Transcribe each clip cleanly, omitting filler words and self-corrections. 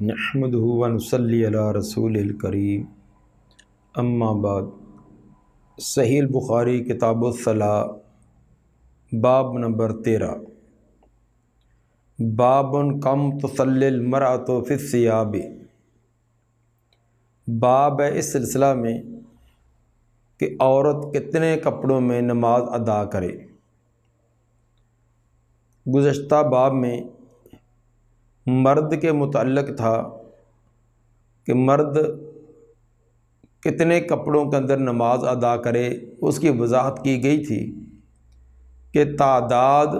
نحمدہ و نصلی علی رسول الکریم اما بعد۔ صحیح البخاری کتاب الصلاۃ باب نمبر 13 باب کم تصلی المرأۃ فی الثیاب۔ باب ہے اس سلسلہ میں کہ عورت کتنے کپڑوں میں نماز ادا کرے۔ گزشتہ باب میں مرد کے متعلق تھا کہ مرد کتنے کپڑوں کے اندر نماز ادا کرے، اس کی وضاحت کی گئی تھی کہ تعداد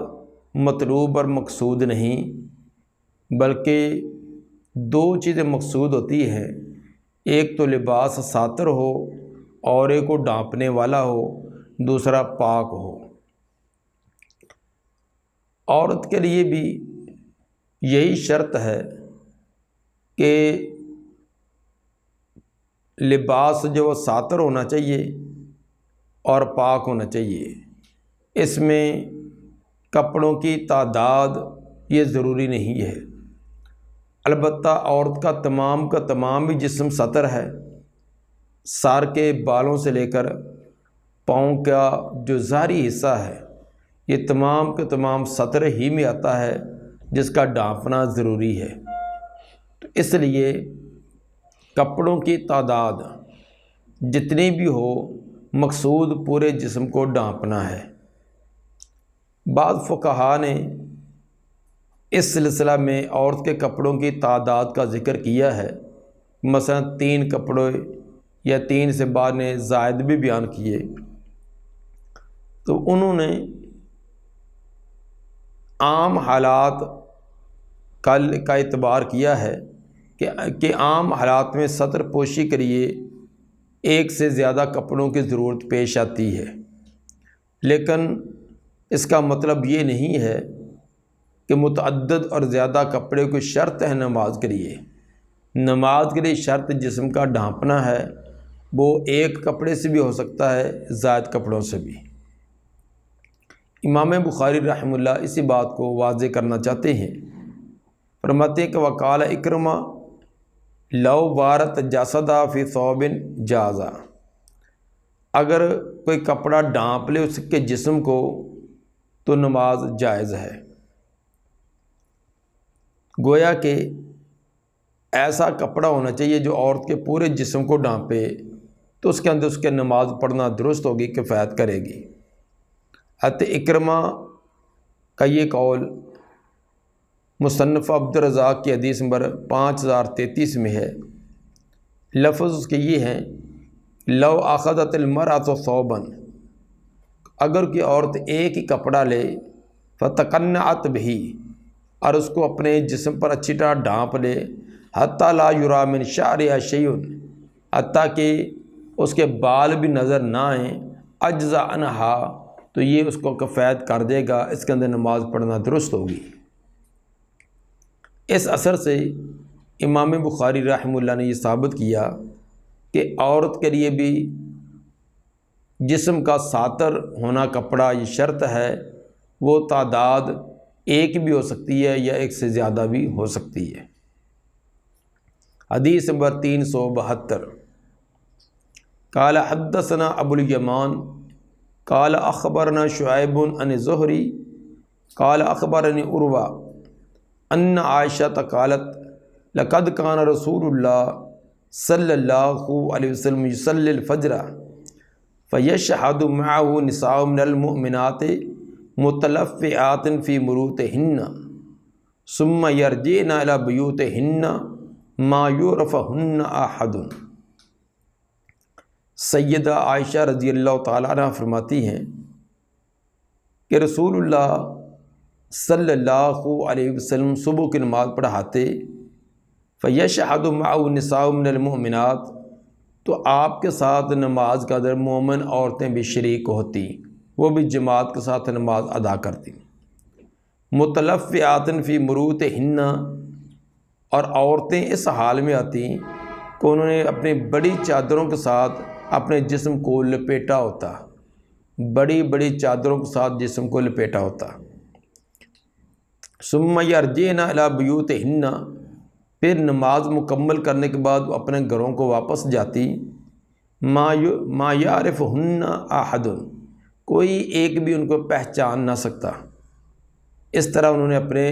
مطلوب اور مقصود نہیں، بلکہ دو چیزیں مقصود ہوتی ہیں، ایک تو لباس ساتر ہو اور ایک کو ڈھانپنے والا ہو، دوسرا پاک ہو۔ عورت کے لیے بھی یہی شرط ہے کہ لباس جو ساتر ہونا چاہیے اور پاک ہونا چاہیے۔ اس میں کپڑوں کی تعداد یہ ضروری نہیں ہے، البتہ عورت کا تمام بھی جسم ساتر ہے، سر کے بالوں سے لے کر پاؤں کا جو ظاہری حصہ ہے یہ تمام کے تمام ساتر ہی میں آتا ہے، جس کا ڈھانپنا ضروری ہے۔ تو اس لیے کپڑوں کی تعداد جتنی بھی ہو، مقصود پورے جسم کو ڈھانپنا ہے۔ بعض فقہا نے اس سلسلہ میں عورت کے کپڑوں کی تعداد کا ذکر کیا ہے، مثلا 3 کپڑے یا 3 سے بعد نے زائد بھی بیان کیے، تو انہوں نے عام حالات کا اعتبار کیا ہے کہ عام حالات میں سطر پوشی کے لیے ایک سے زیادہ کپڑوں کی ضرورت پیش آتی ہے، لیکن اس کا مطلب یہ نہیں ہے کہ متعدد اور زیادہ کپڑے کوئی شرط ہے نماز کے لیے۔ نماز کے لیے شرط جسم کا ڈھانپنا ہے، وہ ایک کپڑے سے بھی ہو سکتا ہے، زائد کپڑوں سے بھی۔ امام بخاری رحمہ اللہ اسی بات کو واضح کرنا چاہتے ہیں، فرماتے ہیں کہ وقال اکرمہ لو بارت جسدہ فی ثوب جازا، اگر کوئی کپڑا ڈھانپ لے اس کے جسم کو تو نماز جائز ہے۔ گویا کہ ایسا کپڑا ہونا چاہیے جو عورت کے پورے جسم کو ڈھانپے، تو اس کے اندر اس کے نماز پڑھنا درست ہوگی، کفایت کرے گی۔ حضرت اکرمہ کا یہ قول مصنف عبد الرزاق کی حدیث نمبر 5033 میں ہے۔ لفظ اس کے یہ ہیں لو اخذت المرأۃ ثوبا، اگر کوئی عورت ایک ہی کپڑا لے فتقنعت بہ، اور اس کو اپنے جسم پر اچھی طرح ڈھانپ لے، حتی لا یری من شعرها شیء، حتیٰ کہ اس کے بال بھی نظر نہ آئیں، اجزا عنہا، تو یہ اس کو کفایت کر دے گا، اس کے اندر نماز پڑھنا درست ہوگی۔ اس اثر سے امام بخاری رحمہ اللہ نے یہ ثابت کیا کہ عورت کے لیے بھی جسم کا ساتر ہونا کپڑا یہ شرط ہے، وہ تعداد ایک بھی ہو سکتی ہے یا ایک سے زیادہ بھی ہو سکتی ہے۔ حدیث نمبر 372 قال حدثنا ابو الیمان قال اخبرنا شعیب عن زہری قال اخبرنی عروہ ان عائشہ قالت لقد کان رسول اللہ صلی اللہ علیہ وسلم یصلی الفجر فیشہد معه نساء من المؤمنات متلفعات فی مروطہن ثم یرجعن الی بیوتہن ما یعرفہن احد۔ سیدہ عائشہ رضی اللہ تعالیٰ عنہ فرماتی ہیں کہ رسول اللہ صلی اللہ علیہ وسلم صبح کی نماز پڑھاتے، فیشہد معه نساء من المؤمنات، تو آپ کے ساتھ نماز کا در مومن عورتیں بھی شریک ہوتی، وہ بھی جماعت کے ساتھ نماز ادا کرتی۔ متلفعات فی مروطہن، اور عورتیں اس حال میں آتی کہ انہوں نے اپنی بڑی چادروں کے ساتھ اپنے جسم کو لپیٹا ہوتا، بڑی بڑی چادروں کے ساتھ جسم کو لپیٹا ہوتا۔ ثم یرجعن الی بیوتہن، پھر نماز مکمل کرنے کے بعد وہ اپنے گھروں کو واپس جاتی، ما یعرفہن احد، کوئی ایک بھی ان کو پہچان نہ سکتا۔ اس طرح انہوں نے اپنے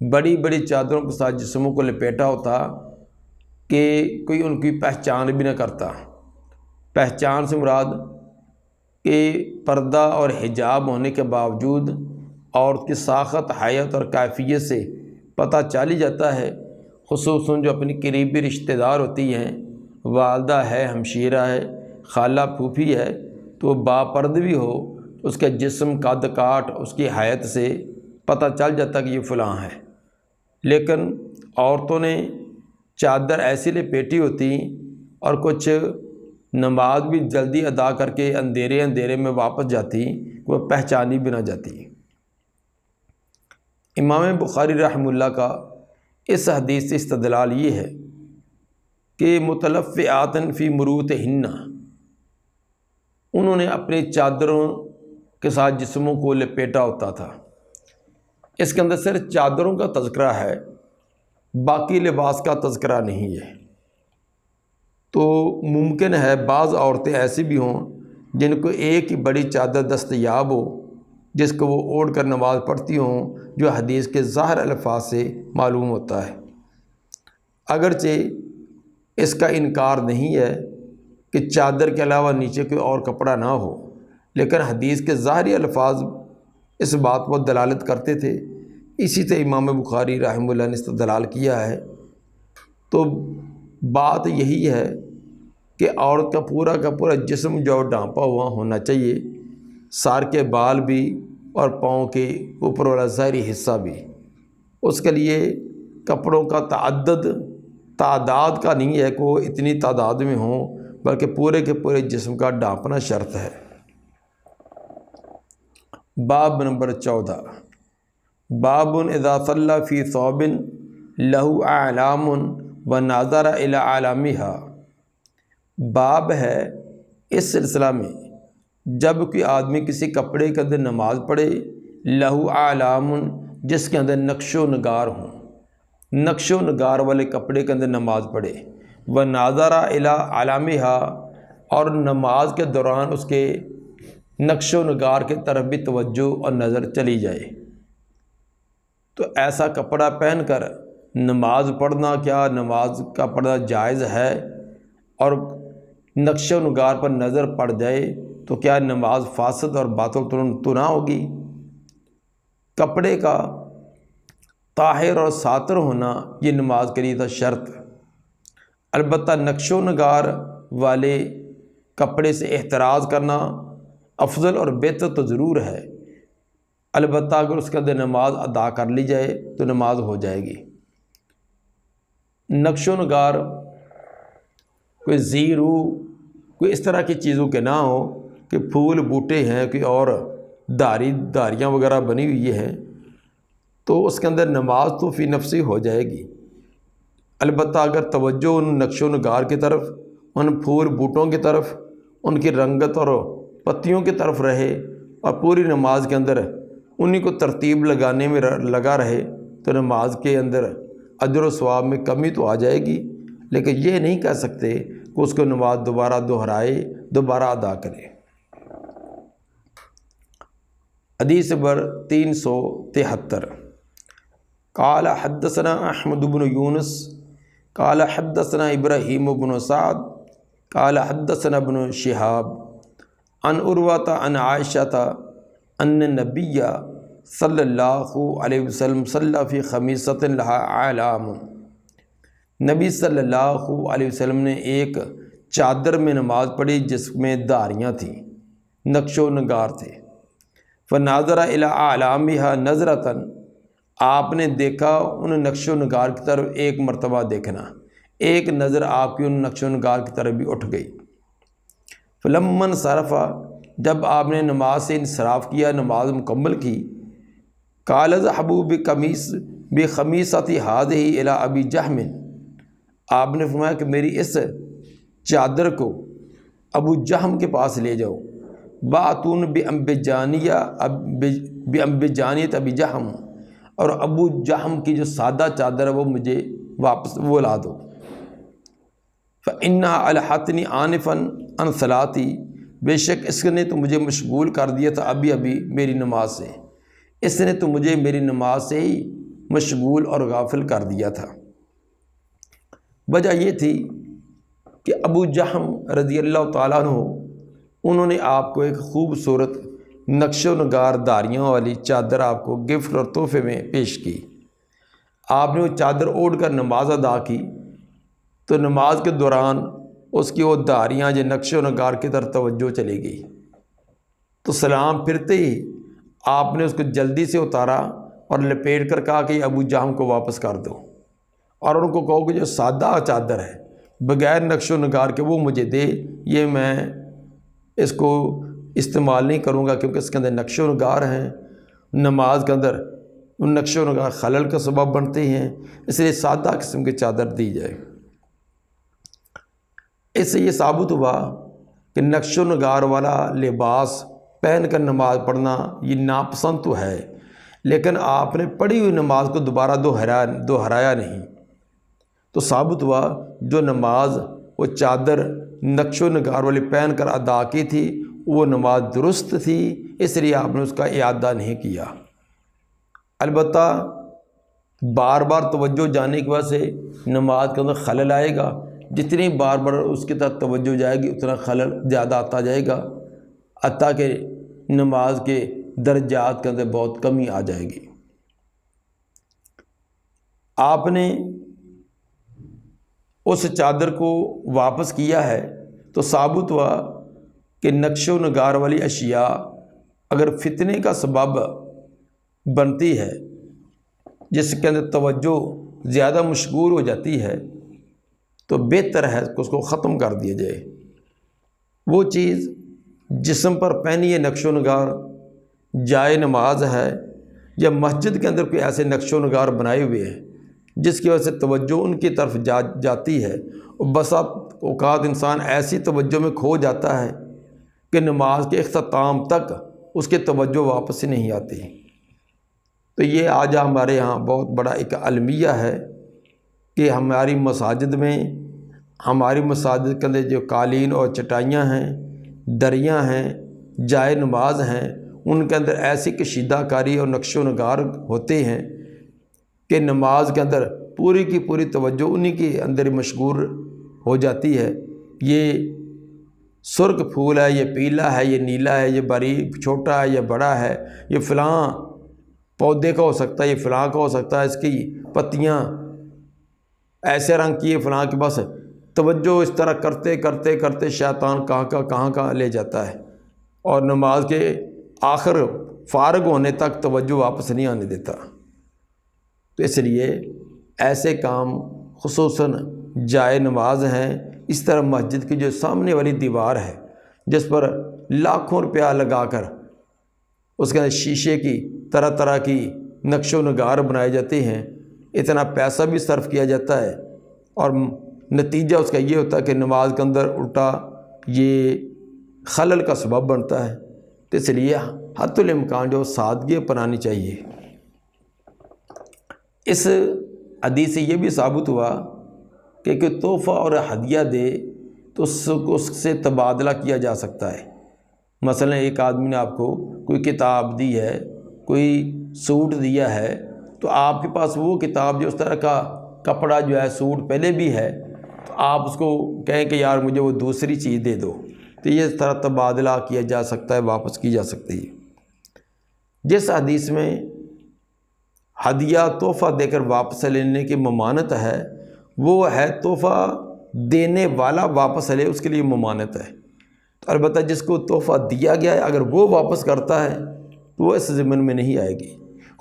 بڑی بڑی چادروں کے ساتھ جسموں کو لپیٹا ہوتا کہ کوئی ان کی پہچان بھی نہ کرتا۔ پہچان سے مراد کہ پردہ اور حجاب ہونے کے باوجود عورت کی ساخت، حیت اور کیفیت سے پتہ چل ہی جاتا ہے، خصوصاً جو اپنی قریبی رشتہ دار ہوتی ہیں، والدہ ہے، ہمشیرہ ہے، خالہ پھوپھی ہے، تو وہ باپرد بھی ہو، اس کے جسم قد کاٹ، اس کی حیت سے پتہ چل جاتا کہ یہ فلاں ہے۔ لیکن عورتوں نے چادر ایسی لپیٹی ہوتی اور کچھ نماز بھی جلدی ادا کر کے اندھیرے میں واپس جاتی، وہ پہچانی بھی نہ جاتی۔ امام بخاری رحمہ اللہ کا اس حدیث سے استدلال یہ ہے کہ متلفعات فی مروتہن، انہوں نے اپنی چادروں کے ساتھ جسموں کو لپیٹا ہوتا تھا۔ اس کے اندر صرف چادروں کا تذکرہ ہے، باقی لباس کا تذکرہ نہیں ہے۔ تو ممکن ہے بعض عورتیں ایسی بھی ہوں جن کو ایک ہی بڑی چادر دستیاب ہو جس کو وہ اوڑھ کر نماز پڑھتی ہوں، جو حدیث کے ظاہر الفاظ سے معلوم ہوتا ہے۔ اگرچہ اس کا انکار نہیں ہے کہ چادر کے علاوہ نیچے کوئی اور کپڑا نہ ہو، لیکن حدیث کے ظاہری الفاظ اس بات پر دلالت کرتے تھے، اسی سے امام بخاری رحمہ اللہ نے استدلال کیا ہے۔ تو بات یہی ہے کہ عورت کا پورا جسم جو ڈھانپا ہوا ہونا چاہیے، سار کے بال بھی اور پاؤں کے اوپر والا ظاہری حصہ بھی۔ اس کے لیے کپڑوں کا تعداد کا نہیں ہے کہ وہ اتنی تعداد میں ہوں، بلکہ پورے کے پورے جسم کا ڈھانپنا شرط ہے۔ باب نمبر 14، باب اذا صلی فی ثوب لہ اعلام ونظر الی اعلامها۔ باب ہے اس سلسلہ میں جب کوئی آدمی کسی کپڑے کے اندر نماز پڑھے، لہو اعلام، جس کے اندر نقش و نگار ہوں، نقش و نگار والے کپڑے کے اندر نماز پڑھے، ونظر الی اعلامها، اور نماز کے دوران اس کے نقش و نگار کی طرف بھی توجہ اور نظر چلی جائے، تو ایسا کپڑا پہن کر نماز پڑھنا، کیا نماز کا پڑھنا جائز ہے؟ اور نقش و نگار پر نظر پڑ جائے تو کیا نماز فاسد اور باطل تو نہ ہوگی؟ کپڑے کا طاہر اور ساتر ہونا یہ نماز کے لیے تھا شرط۔ البتہ نقش و نگار والے کپڑے سے احتراز کرنا افضل اور بہتر تو ضرور ہے، البتہ اگر اس کے اندر نماز ادا کر لی جائے تو نماز ہو جائے گی۔ نقش و نگار کوئی زیرو، کوئی اس طرح کی چیزوں کے نہ ہو کہ پھول بوٹے ہیں، کوئی اور داریاں وغیرہ بنی ہوئی ہیں، تو اس کے اندر نماز تو فی نفسی ہو جائے گی۔ البتہ اگر توجہ ان نقش و نگار کی طرف، ان پھول بوٹوں کی طرف، ان کی رنگت اور پتیوں کی طرف رہے اور پوری نماز کے اندر انہی کو ترتیب لگانے میں لگا رہے، تو نماز کے اندر اجر و ثواب میں کمی تو آ جائے گی، لیکن یہ نہیں کہہ سکتے کہ اس کو نماز دوبارہ دہرائے، دوبارہ ادا کرے۔ حدیث نمبر 373، قال حدثنا احمد بن یونس قال حدثنا ابراہیم بن سعد قال حدثنا ابن شہاب عن عروۃ عن عائشۃ ان النبی صلی اللہ علیہ وسلم صلی فی خمیصۃ لہا اعلام، نبی صلی اللہ علیہ وسلم نے ایک چادر میں نماز پڑھی جس میں داریاں تھیں، نقش و نگار تھے۔ فناظر الی اعلامها نظرۃ، آپ نے دیکھا ان نقش و نگار کی طرف ایک مرتبہ دیکھنا، ایک نظر آپ کی ان نقش و نگار کی طرف بھی اٹھ گئی۔ فلما انصرف، جب آپ نے نماز سے انصراف کیا، نماز مکمل کی، قال اذهبوا بخمیصۃ هذه الی ابی جہم، آپ نے فرمایا کہ میری اس چادر کو ابو جہم کے پاس لے جاؤ، باتون بانبجانیت ابی جہم، اور ابو جہم کی جو سادہ چادر ہے وہ مجھے واپس وہ لا دو۔ فَإِنَّهَا أَلْحَتْنِي آنِفًا عَنْ صَلَاتِي، بے شک اس نے تو مجھے مشغول کر دیا تھا ابھی میری نماز سے، اس نے تو مجھے میری نماز سے ہی مشغول اور غافل کر دیا تھا۔ وجہ یہ تھی کہ ابو جہم رضی اللہ تعالیٰ عنہ انہوں نے آپ کو ایک خوبصورت نقش و نگار داریوں والی چادر آپ کو گفٹ اور تحفے میں پیش کی۔ آپ نے وہ چادر اوڑھ کر نماز ادا کی تو نماز کے دوران اس کی وہ داریاں جو نقش و نگار کی طرف توجہ چلی گئی، تو سلام پھرتے ہی آپ نے اس کو جلدی سے اتارا اور لپیٹ کر کہا کہ ابو جہم کو واپس کر دو، اور ان کو کہو کہ جو سادہ چادر ہے بغیر نقش و نگار کے وہ مجھے دے، یہ میں اس کو استعمال نہیں کروں گا کیونکہ اس کے اندر نقش و نگار ہیں، نماز کے اندر ان نقش و نگار خلل کا سبب بنتے ہیں، اس لیے سادہ قسم کی چادر دی جائے۔ اس سے یہ ثابت ہوا کہ نقش و نگار والا لباس پہن کر نماز پڑھنا یہ ناپسند تو ہے، لیکن آپ نے پڑھی ہوئی نماز کو دوبارہ دہرایا نہیں، تو ثابت ہوا جو نماز وہ چادر نقش و نگار والی پہن کر ادا کی تھی وہ نماز درست تھی، اس لیے آپ نے اس کا اعادہ نہیں کیا۔ البتہ بار بار توجہ جانے کی وجہ سے نماز کے اندر خلل آئے گا، جتنی بار بار اس کی طرف توجہ جائے گی اتنا خلل زیادہ آتا جائے گا، حتیٰ کہ نماز کے درجات کے اندر بہت کمی آ جائے گی۔ آپ نے اس چادر کو واپس کیا ہے تو ثابت ہوا کہ نقش و نگار والی اشیاء اگر فتنے کا سبب بنتی ہے، جس کے اندر توجہ زیادہ مشغول ہو جاتی ہے، تو بہتر ہے کہ اس کو ختم کر دیا جائے۔ وہ چیز جسم پر پہنی ہے نقش و نگار، جائے نماز ہے یا مسجد کے اندر کوئی ایسے نقش و نگار بنائے ہوئے ہیں جس کی وجہ سے توجہ ان کی طرف جاتی ہے، اور بسا اوقات انسان ایسی توجہ میں کھو جاتا ہے کہ نماز کے اختتام تک اس کی توجہ واپس ہی نہیں آتی۔ تو یہ آج ہمارے ہاں بہت بڑا ایک المیہ ہے کہ ہماری مساجد کے اندر جو قالین اور چٹائیاں ہیں، دریاں ہیں، جائے نماز ہیں، ان کے اندر ایسی کشیدہ کاری اور نقش و نگار ہوتے ہیں کہ نماز کے اندر پوری کی پوری توجہ انہی کے اندر مشغول ہو جاتی ہے۔ یہ سرخ پھول ہے، یہ پیلا ہے، یہ نیلا ہے، یہ باریک چھوٹا ہے، یہ بڑا ہے، یہ فلاں پودے کا ہو سکتا ہے، یہ فلاں کا ہو سکتا ہے، اس کی پتیاں ایسے رنگ کی ہے فلاں کے، بس توجہ اس طرح کرتے کرتے کرتے شیطان کہاں لے جاتا ہے، اور نماز کے آخر فارغ ہونے تک توجہ واپس نہیں آنے دیتا۔ تو اس لیے ایسے کام خصوصاً جائے نماز ہیں، اس طرح مسجد کی جو سامنے والی دیوار ہے جس پر لاکھوں روپیہ لگا کر اس کے اندر شیشے کی طرح طرح کی نقش و نگار بنائے جاتے ہیں، اتنا پیسہ بھی صرف کیا جاتا ہے، اور نتیجہ اس کا یہ ہوتا ہے کہ نماز کے اندر الٹا یہ خلل کا سبب بنتا ہے۔ تو اس لیے حتی الامکان جو سادگی اپنانی چاہیے۔ اس حدیث سے یہ بھی ثابت ہوا کہ کوئی تحفہ اور ہدیہ دے تو اس سے تبادلہ کیا جا سکتا ہے۔ مثلا ایک آدمی نے آپ کو کوئی کتاب دی ہے، کوئی سوٹ دیا ہے، تو آپ کے پاس وہ کتاب جو اس طرح کا کپڑا جو ہے سوٹ پہلے بھی ہے، تو آپ اس کو کہیں کہ یار مجھے وہ دوسری چیز دے دو، تو یہ اس طرح تبادلہ کیا جا سکتا ہے، واپس کی جا سکتی ہے۔ جس حدیث میں ہدیہ تحفہ دے کر واپس لینے کی ممانت ہے، وہ ہے تحفہ دینے والا واپس لے، اس کے لیے ممانت ہے۔ تو البتہ جس کو تحفہ دیا گیا ہے اگر وہ واپس کرتا ہے تو وہ اس ضمن میں نہیں آئے گی،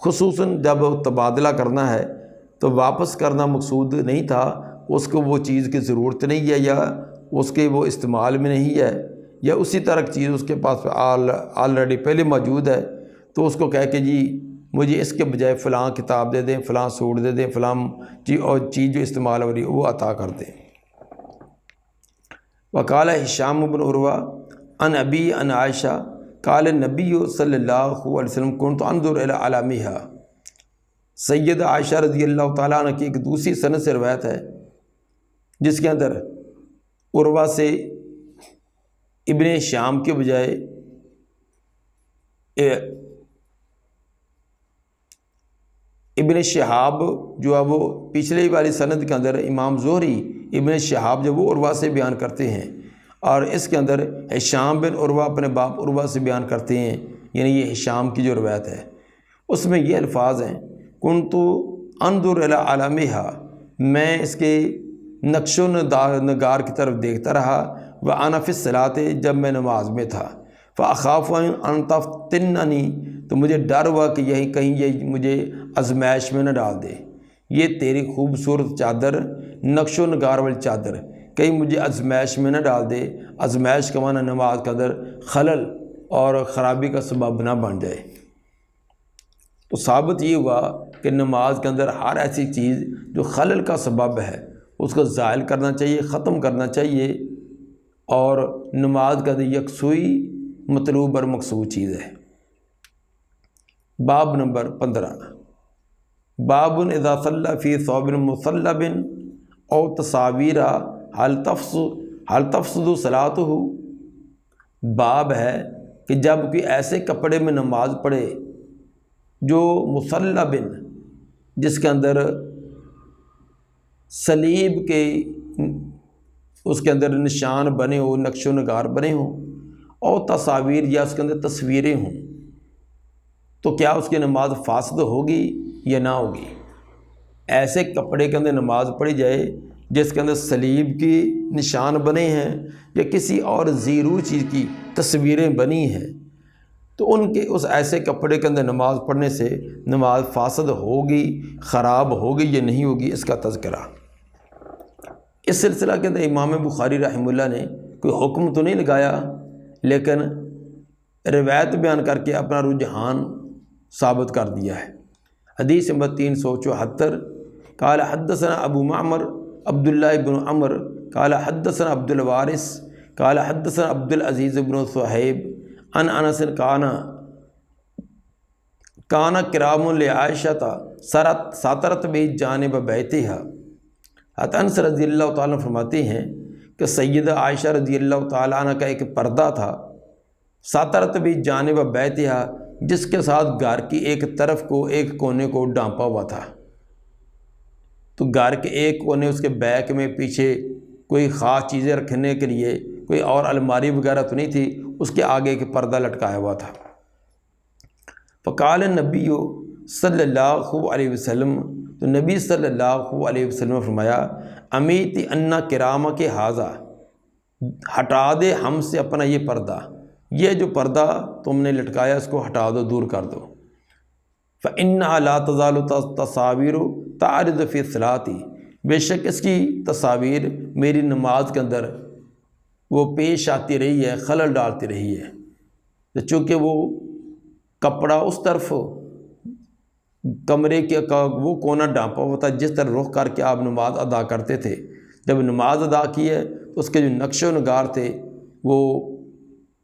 خصوصاً جب تبادلہ کرنا ہے تو واپس کرنا مقصود نہیں تھا، اس کو وہ چیز کی ضرورت نہیں ہے، یا اس کے وہ استعمال میں نہیں ہے، یا اسی طرح کی چیز اس کے پاس آلریڈی پہلے موجود ہے، تو اس کو کہہ کہ جی مجھے اس کے بجائے فلاں کتاب دے دیں، فلاں سوٹ دے دیں، فلاں چیز جو استعمال ہو رہی ہے وہ عطا کر دیں۔ وقال ہشام بن عروہ عن ابی عن عائشہ قال النبی صلی اللہ علیہ وسلم کنت انظر الی علامها، سید عائشہ رضی اللہ تعالیٰ عنہ کی ایک دوسری سند سے روایت ہے جس کے اندر عروہ سے ابن شام کے بجائے ابن شہاب جو ہے وہ پچھلے والی سند کے اندر امام زہری ابن شہاب جو وہ عروہ سے بیان کرتے ہیں، اور اس کے اندر ہشام بن عروہ اپنے باپ عروہ سے بیان کرتے ہیں، یعنی یہ ہشام کی جو روایت ہے اس میں یہ الفاظ ہیں، کنت انظر الی علامھا، میں اس کے نقش و نگار کی طرف دیکھتا رہا، وانا فی الصلاۃ، جب میں نماز میں تھا، فاخاف ان تفتننی، تو مجھے ڈر ہوا کہ یہی کہیں یہ مجھے آزمائش میں نہ ڈال دے، یہ تیری خوبصورت چادر، نقش و نگار والی چادر کہیں مجھے آزمائش میں نہ ڈال دے۔ آزمائش کا معنی نماز کے اندر خلل اور خرابی کا سبب نہ بن جائے۔ تو ثابت یہ ہوا کہ نماز کے اندر ہر ایسی چیز جو خلل کا سبب ہے اس کو زائل کرنا چاہیے، ختم کرنا چاہیے، اور نماز کا یکسوئی مطلوب اور مقصود چیز ہے۔ باب نمبر 15، باب اذا صلی فی ثوب مصلب او تصاویر حل تفسد صلاتہ، باب ہے کہ جب کوئی ایسے کپڑے میں نماز پڑھے جو مصلب، جس کے اندر صلیب کے اس کے اندر نشان بنے ہوں، نقش و نگار بنے ہوں، اور تصاویر یا اس کے اندر تصویریں ہوں، تو کیا اس کی نماز فاسد ہوگی یا نہ ہوگی؟ ایسے کپڑے کے اندر نماز پڑھی جائے جس کے اندر صلیب کی نشان بنے ہیں یا کسی اور زیرو چیز کی تصویریں بنی ہیں، تو ان کے اس ایسے کپڑے کے اندر نماز پڑھنے سے نماز فاسد ہوگی، خراب ہوگی یا نہیں ہوگی، اس کا تذکرہ۔ اس سلسلہ کے اندر امام بخاری رحمہ اللہ نے کوئی حکم تو نہیں لگایا، لیکن روایت بیان کر کے اپنا رجحان ثابت کر دیا ہے۔ حدیث نمبر 374، قال حدثنا ابو معمر عبداللہ بن عمر قال حدثنا عبد الوارث قال حدثنا عبد العزیز بن صہیب عن انس کان کرام لعائشہ ساترت بھی جانب بیتہا۔ انس رضی اللہ تعالیٰ عنہ فرماتے ہیں کہ سیدہ عائشہ رضی اللہ تعالیٰ عنہ کا ایک پردہ تھا، ساترت بھی جانب بیتہا، جس کے ساتھ گھر کی ایک طرف کو، ایک کونے کو ڈھانپا ہوا تھا۔ تو گھر کے ایک کونے، اس کے بیک میں پیچھے کوئی خاص چیزیں رکھنے کے لیے کوئی اور الماری وغیرہ تو نہیں تھی، اس کے آگے ایک پردہ لٹکایا ہوا تھا۔ فقال النبی صلی اللہ علیہ وسلم، تو نبی صلی اللہ علیہ وسلم نے فرمایا، امیت ان کرام کے حاضہ، ہٹا دے ہم سے اپنا یہ پردہ، یہ جو پردہ تم نے لٹکایا اس کو ہٹا دو، دور کر دو۔ فإنها لا تزال تصاویر تعرض فی صلاتی، بے شک اس کی تصاویر میری نماز کے اندر وہ پیش آتی رہی ہے، خلل ڈالتی رہی ہے، چونکہ وہ کپڑا اس طرف کمرے کے وہ کونا ڈھانپا ہوا تھا جس طرح رخ کر کے آپ نماز ادا کرتے تھے۔ جب نماز ادا کی ہے تو اس کے جو نقش و نگار تھے وہ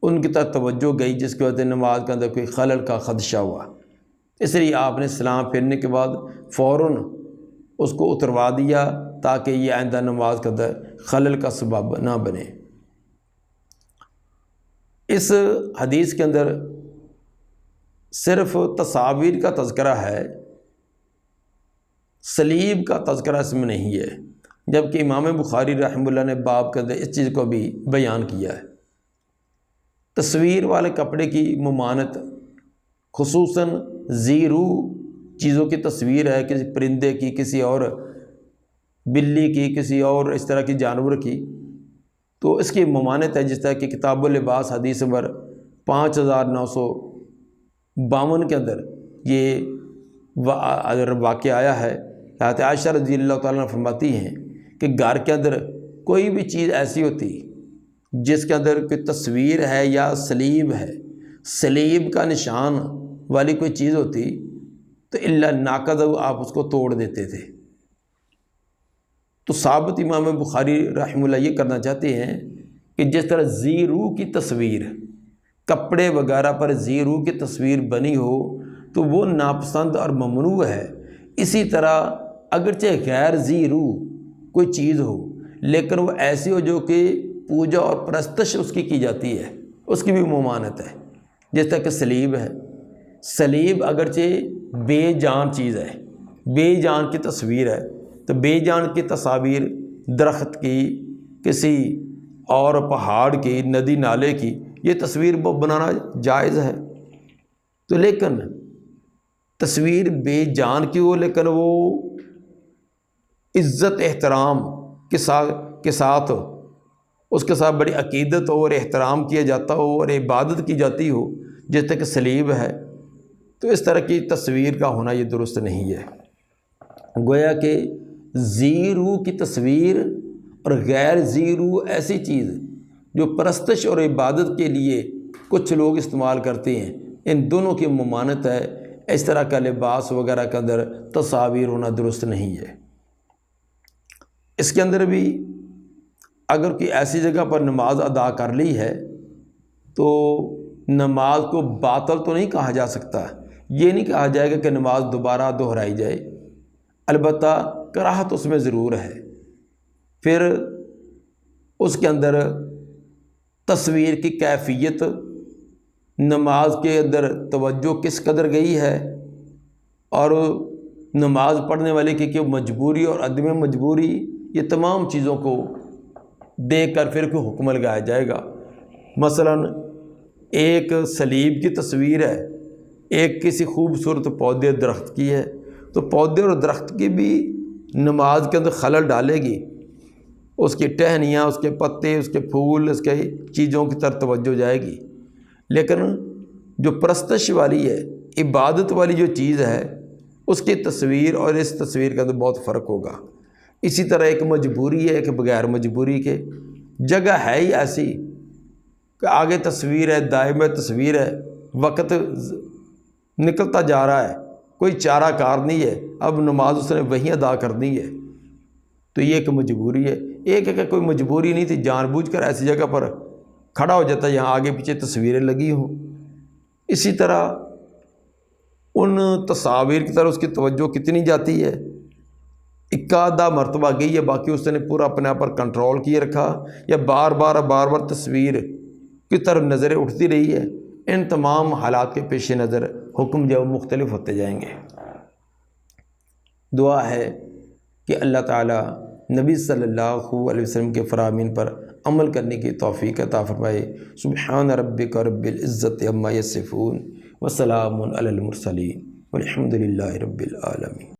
ان کی طرف توجہ گئی، جس کی وجہ سے نماز کے اندر کوئی خلل کا خدشہ ہوا، اس لیے آپ نے سلام پھیرنے کے بعد فوراً اس کو اتروا دیا تاکہ یہ آئندہ نماز کے اندر خلل کا سبب نہ بنے۔ اس حدیث کے اندر صرف تصاویر کا تذکرہ ہے، صلیب کا تذکرہ اس میں نہیں ہے، جبکہ امام بخاری رحمہ اللہ نے باب کے اندر اس چیز کو بھی بیان کیا ہے۔ تصویر والے کپڑے کی ممانعت، خصوصاً زیرو چیزوں کی تصویر ہے، کسی پرندے کی، کسی اور بلی کی، کسی اور اس طرح کی جانور کی، تو اس کی ممانعت ہے، جس طرح کہ کتاب اللباس حدیث نمبر 5952 کے اندر یہ واقعہ آیا ہے۔ حضرت عائشہ رضی اللہ تعالیٰ عنہ فرماتی ہیں کہ گھر کے اندر کوئی بھی چیز ایسی ہوتی جس کے اندر کوئی تصویر ہے یا صلیب ہے، صلیب کا نشان والی کوئی چیز ہوتی تو الا ناقض، آپ اس کو توڑ دیتے تھے۔ تو ثابت امام بخاری رحمہ اللہ یہ کرنا چاہتے ہیں کہ جس طرح زیرو کی تصویر، کپڑے وغیرہ پر زیرو کی تصویر بنی ہو تو وہ ناپسند اور ممنوع ہے، اسی طرح اگرچہ غیر ذی روح کوئی چیز ہو لیکن وہ ایسی ہو جو کہ پوجا اور پرستش اس کی جاتی ہے، اس کی بھی ممانعت ہے۔ جس طرح کہ سلیب ہے، سلیب اگرچہ بے جان چیز ہے، بے جان کی تصویر ہے، تو بے جان کی تصاویر درخت کی، کسی اور پہاڑ کی، ندی نالے کی، یہ تصویر بنانا جائز ہے۔ تو لیکن تصویر بے جان کی ہو لیکن وہ عزت احترام کے ساتھ اس کے ساتھ بڑی عقیدت اور احترام کیا جاتا ہو اور عبادت کی جاتی ہو، جس طرح کہ سلیب ہے، تو اس طرح کی تصویر کا ہونا یہ درست نہیں ہے۔ گویا کہ ذی روح کی تصویر اور غیر ذی روح ایسی چیز جو پرستش اور عبادت کے لیے کچھ لوگ استعمال کرتے ہیں، ان دونوں کی ممانعت ہے۔ اس طرح کا لباس وغیرہ کے اندر تصاویر ہونا درست نہیں ہے۔ اس کے اندر بھی اگر کوئی ایسی جگہ پر نماز ادا کر لی ہے تو نماز کو باطل تو نہیں کہا جا سکتا، یہ نہیں کہا جائے گا کہ نماز دوبارہ دہرائی جائے، البتہ کراہت اس میں ضرور ہے۔ پھر اس کے اندر تصویر کی کیفیت، نماز کے اندر توجہ کس قدر گئی ہے، اور نماز پڑھنے والے کی کہ مجبوری اور عدم مجبوری، یہ تمام چیزوں کو دیکھ کر پھر کوئی حکم لگایا جائے گا۔ مثلا ایک سلیب کی تصویر ہے، ایک کسی خوبصورت پودے درخت کی ہے، تو پودے اور درخت کی بھی نماز کے اندر خلل ڈالے گی، اس کی ٹہنیاں، اس کے پتے، اس کے پھول، اس کے چیزوں کی طرف توجہ جائے گی۔ لیکن جو پرستش والی ہے، عبادت والی جو چیز ہے، اس کی تصویر اور اس تصویر کے اندر بہت فرق ہوگا۔ اسی طرح ایک مجبوری ہے، ایک بغیر مجبوری کے، جگہ ہے ہی ایسی کہ آگے تصویر ہے، دائم تصویر ہے، وقت نکلتا جا رہا ہے، کوئی چارہ کار نہیں ہے، اب نماز اس نے وہیں ادا کرنی ہے، تو یہ ایک مجبوری ہے۔ ایک ہے کہ کوئی مجبوری نہیں تھی، جان بوجھ کر ایسی جگہ پر کھڑا ہو جاتا ہے یہاں آگے پیچھے تصویریں لگی ہوں۔ اسی طرح ان تصاویر کی طرف اس کی توجہ کتنی جاتی ہے، ایک آدھا مرتبہ گئی ہے، باقی اس نے پورا اپنے آپ پر کنٹرول کیے رکھا، یا بار بار تصویر کی طرف نظریں اٹھتی رہی ہے، ان تمام حالات کے پیش نظر حکم جو مختلف ہوتے جائیں گے۔ دعا ہے کہ اللہ تعالیٰ نبی صلی اللہ علیہ وسلم کے فرامین پر عمل کرنے کی توفیق عطا فرمائے۔ سبحان ربک رب العزت عما یصفون وسلام علی المرسلین والحمد للہ رب العالمین۔